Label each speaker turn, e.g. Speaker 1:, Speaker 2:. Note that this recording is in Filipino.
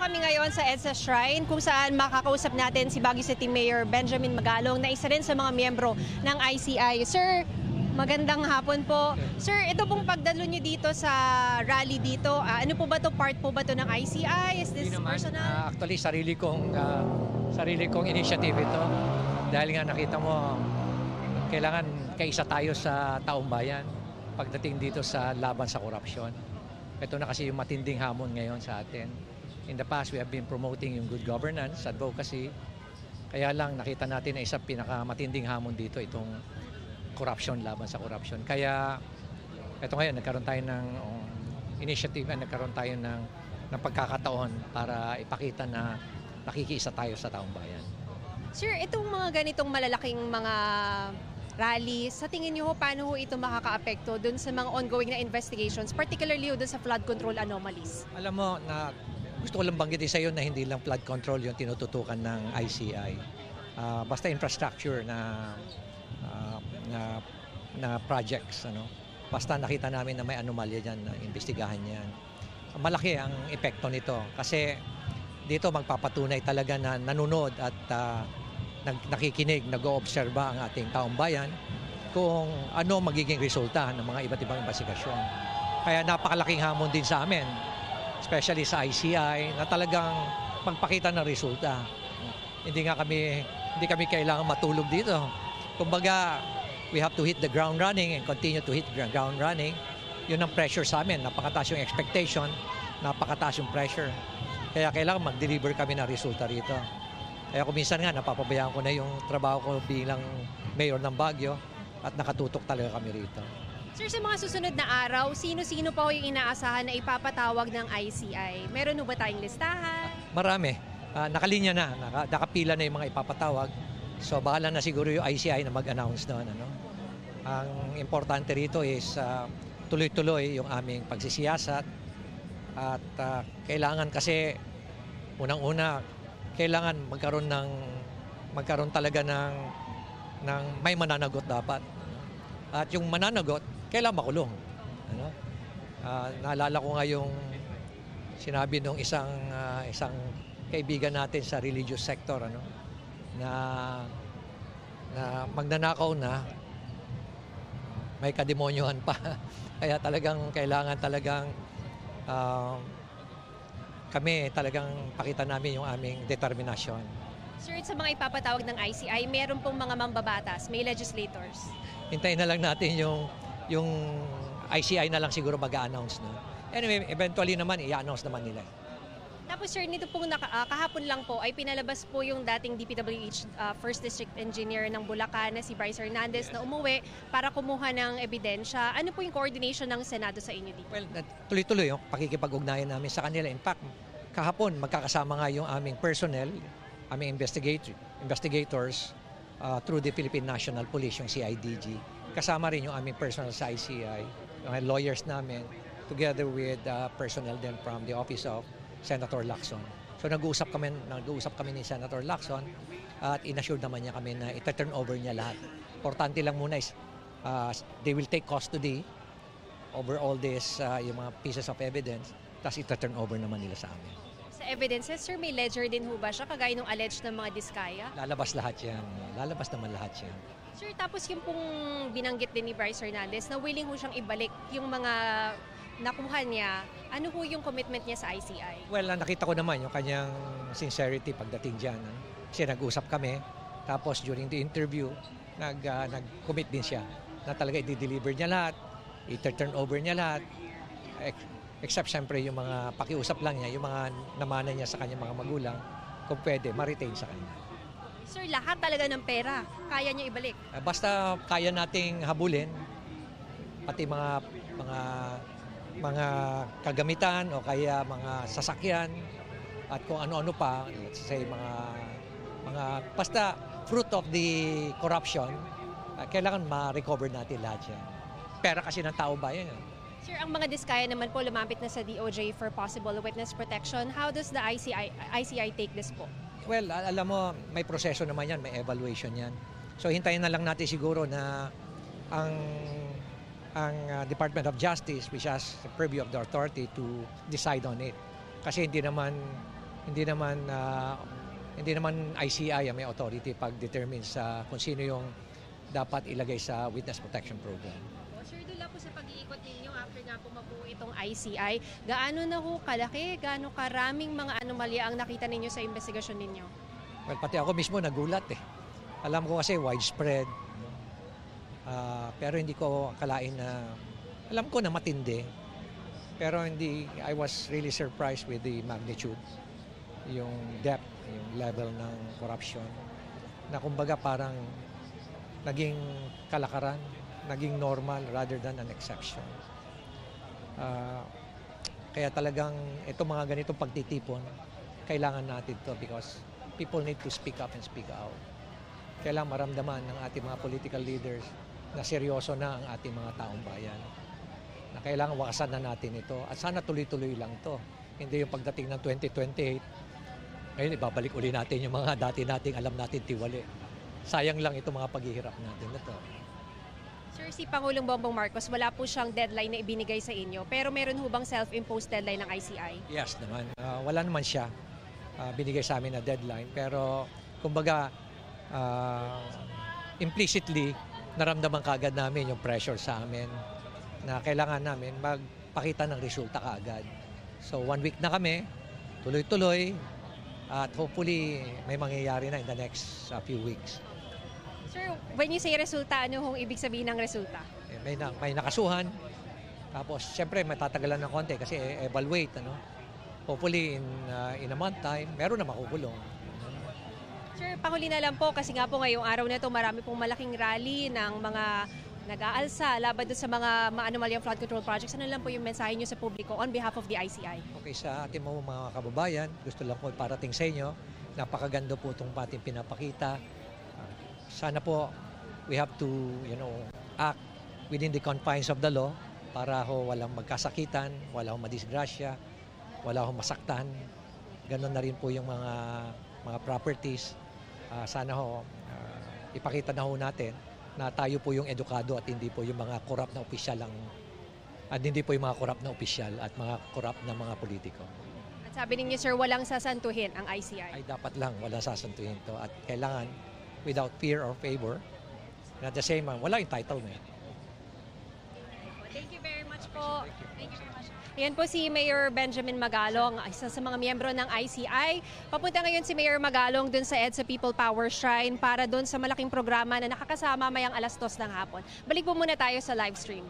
Speaker 1: kami ngayon sa EDSA Shrine kung saan makakausap natin si Baguio City Mayor Benjamin Magalong na isa rin sa mga miyembro ng ICI. Sir, magandang hapon po. Sir, ito pong pagdalo niyo dito sa rally dito, ano po ba to? Part po ba to ng ICI? Is this personal?
Speaker 2: Actually, sarili kong initiative ito. Dahil nga nakita mo, kailangan kaisa tayo sa taong bayan pagdating dito sa laban sa korupsyon. Ito na kasi yung matinding hamon ngayon sa atin. In the past, we have been promoting yung good governance, advocacy. Kaya lang nakita natin na isa pinakamatinding hamon dito itong corruption, laban sa corruption. Kaya ito ngayon, nagkaroon tayo ng initiative, nagkaroon tayo ng pagkakataon para ipakita na nakikiisa tayo sa taong bayan.
Speaker 1: Sir, itong mga ganitong malalaking mga rally, sa tingin niyo paano ito makakaapekto dun sa mga ongoing na investigations, particularly dun sa flood control anomalies?
Speaker 2: Alam mo, gusto ko lang banggitin sa iyo na hindi lang flood control yung tinututukan ng ICI. Basta infrastructure na projects. Basta nakita namin na may anomalya dyan, imbestigahan yan. Malaki ang epekto nito kasi dito magpapatunay talaga na nanonood at nakikinig, nag-oobserba ang ating taong bayan kung ano magiging resulta ng mga iba't ibang investigasyon. Kaya napakalaking hamon din sa amin, especially sa ICI, na talagang magpakita ng resulta. Hindi kami kailangan matulog dito. Kumbaga, we have to hit the ground running and continue to hit the ground running. Yun ang pressure sa amin. Napakataas yung expectation, napakataas yung pressure. Kaya kailangan mag-deliver kami ng resulta rito. Kaya kung minsan nga, napapabayaan ko na yung trabaho ko bilang mayor ng Baguio at nakatutok talaga kami rito.
Speaker 1: Sir, sa mga susunod na araw, sino-sino pa yung inaasahan na ipapatawag ng ICI? Meron ba tayong listahan?
Speaker 2: Marami. Nakalinya na, nakapila na yung mga ipapatawag. So bahala na siguro yung ICI na mag-announce doon. Ang importante rito is tuloy-tuloy yung aming pagsisiyasat. At kailangan kasi, unang-una, kailangan magkaroon talaga ng may mananagot dapat. At yung mananagot, kailangan makulong. Naalala ko nga yung sinabi ng isang kaibigan natin sa religious sector, na magnanakaw na, may kademonyohan pa. Kaya kailangan kami talagang pakita namin yung aming determinasyon.
Speaker 1: Sir, sa mga ipapatawag ng ICI, meron pong mga mambabatas, may legislators.
Speaker 2: Hintayin na lang natin yung ICI na lang siguro mag-a-announce. Anyway, eventually naman, i-announce naman nila.
Speaker 1: Tapos sir, nito pong kahapon lang po ay pinalabas po yung dating DPWH First District Engineer ng Bulacan na si Bryce Hernandez na umuwi para kumuha ng ebidensya. Ano po yung coordination ng Senado sa inyo dito? Well,
Speaker 2: tuloy-tuloy yung pakikipag-ugnayan namin sa kanila. In fact, kahapon magkakasama nga yung aming personnel, aming investigators through the Philippine National Police, yung CIDG. Kasama rin yung aming personnel sa ICI, yung lawyers namin, together with personnel then from the Office of Senator Lacson. So nag-uusap kami ni Senator Lacson at inassure naman niya kami na ita-turn over niya lahat. Importante lang muna is they will take custody over all this, yung mga pieces of evidence, tapos ita-turn over naman nila sa amin.
Speaker 1: Sa evidences, sir, may ledger din ho ba siya kagaya ng alleged ng mga diskaya?
Speaker 2: Lalabas lahat yan. Lalabas naman lahat yan.
Speaker 1: Sir, tapos yung pong binanggit din ni Bryce Hernandez na willing ho siyang ibalik yung mga nakuha niya, ano ho yung commitment niya sa ICI? Well,
Speaker 2: nakita ko naman yung kanyang sincerity pagdating dyan. Kasi nag-usap kami, tapos during the interview, nag-commit din siya na talaga i-deliver niya lahat, i-turn over niya lahat, except siyempre yung mga pakiusap lang niya, yung mga namana niya sa kanyang mga magulang, kung pwede, ma-retain sa kanya.
Speaker 1: Sir, lahat talaga ng pera, kaya niya ibalik?
Speaker 2: Basta kaya nating habulin, pati mga kagamitan o kaya mga sasakyan at kung ano-ano pa, let's say mga basta fruit of the corruption, kailangan ma-recover natin lahat yan. Pera kasi ng tao bayan yan.
Speaker 1: Sir, ang mga diskaya naman po lumapit na sa DOJ for possible witness protection. How does the ICI take this po?
Speaker 2: Well, alam mo, may proseso naman yan, may evaluation yan. So hintayin na lang natin siguro na ang Department of Justice, which has the purview of the authority to decide on it. Kasi hindi naman hindi naman ICI ang may authority pag-determine sa kung sino yung dapat ilagay sa Witness Protection Program.
Speaker 1: Sir, doon lang po sa pag-iikot ninyo after nga po mabuo itong ICI, gaano na ho kalaki, gaano karaming mga anomalya ang nakita ninyo sa investigasyon ninyo?
Speaker 2: Well, pati ako mismo nagulat eh. Alam ko kasi widespread, pero hindi ko akalain na, alam ko na matindi, pero I was really surprised with the magnitude, yung depth, yung level ng corruption, na kumbaga parang naging kalakaran, naging normal rather than an exception. Kaya talagang itong mga ganitong pagtitipon, kailangan natin to because people need to speak up and speak out. Kailangan maramdaman ng ating mga political leaders na seryoso na ang ating mga taong bayan. Na kailangan wakasan na natin ito at sana tuloy-tuloy lang to. Hindi yung pagdating ng 2028, ngayon ibabalik uli natin yung mga dati nating alam natin tiwali. Sayang lang itong mga paghihirap natin na to.
Speaker 1: Sir, si Pangulong Bongbong Marcos, wala po siyang deadline na ibinigay sa inyo, pero meron ho bang self-imposed deadline ng ICI?
Speaker 2: Yes naman. Wala naman siya binigay sa amin na deadline. Pero kumbaga implicitly naramdaman kaagad namin yung pressure sa amin na kailangan namin magpakita ng resulta kaagad. So 1 week na kami, tuloy-tuloy at hopefully may mangyayari na in the next few weeks.
Speaker 1: Sir, when you say resulta, ano hong ibig sabihin ng resulta?
Speaker 2: May nakasuhan. Tapos, siyempre, matatagalan ng konti kasi evaluate. Hopefully, in a month time, meron na makukulong.
Speaker 1: Sir, panghuli na lang po kasi nga po ngayong araw na ito marami pong malaking rally ng mga nag-aalsa laban doon sa mga anomalyang flood control projects. Ano lang po yung mensahe nyo sa publiko on behalf of the ICI?
Speaker 2: Okay, sa ating mga kababayan, gusto lang po parating sa inyo. Napakaganda po itong ating pinapakita. Sana po we have to act within the confines of the law para walang magkasakitan, walang madisgrasya, walang masaktan. Ganon na rin po yung mga properties. Sana ipakita na natin na tayo po yung edukado at hindi po yung mga korap na opisyal at hindi po yung mga korap na opisyal at mga korap na mga politiko.
Speaker 1: At sabi ninyo, sir, walang sasantuhin ang ICI.
Speaker 2: Ay dapat lang walang sasantuhin to at kailangan without fear or favor. And at the same time, wala entitlement.
Speaker 1: Thank you very much po. Thank you very much. Ayan po si Mayor Benjamin Magalong, isa sa mga miyembro ng ICI. Papunta ngayon si Mayor Magalong dun sa EDSA People Power Shrine para dun sa malaking programa na nakakasama mayang 2:00 ng hapon. Balik po muna tayo sa live stream.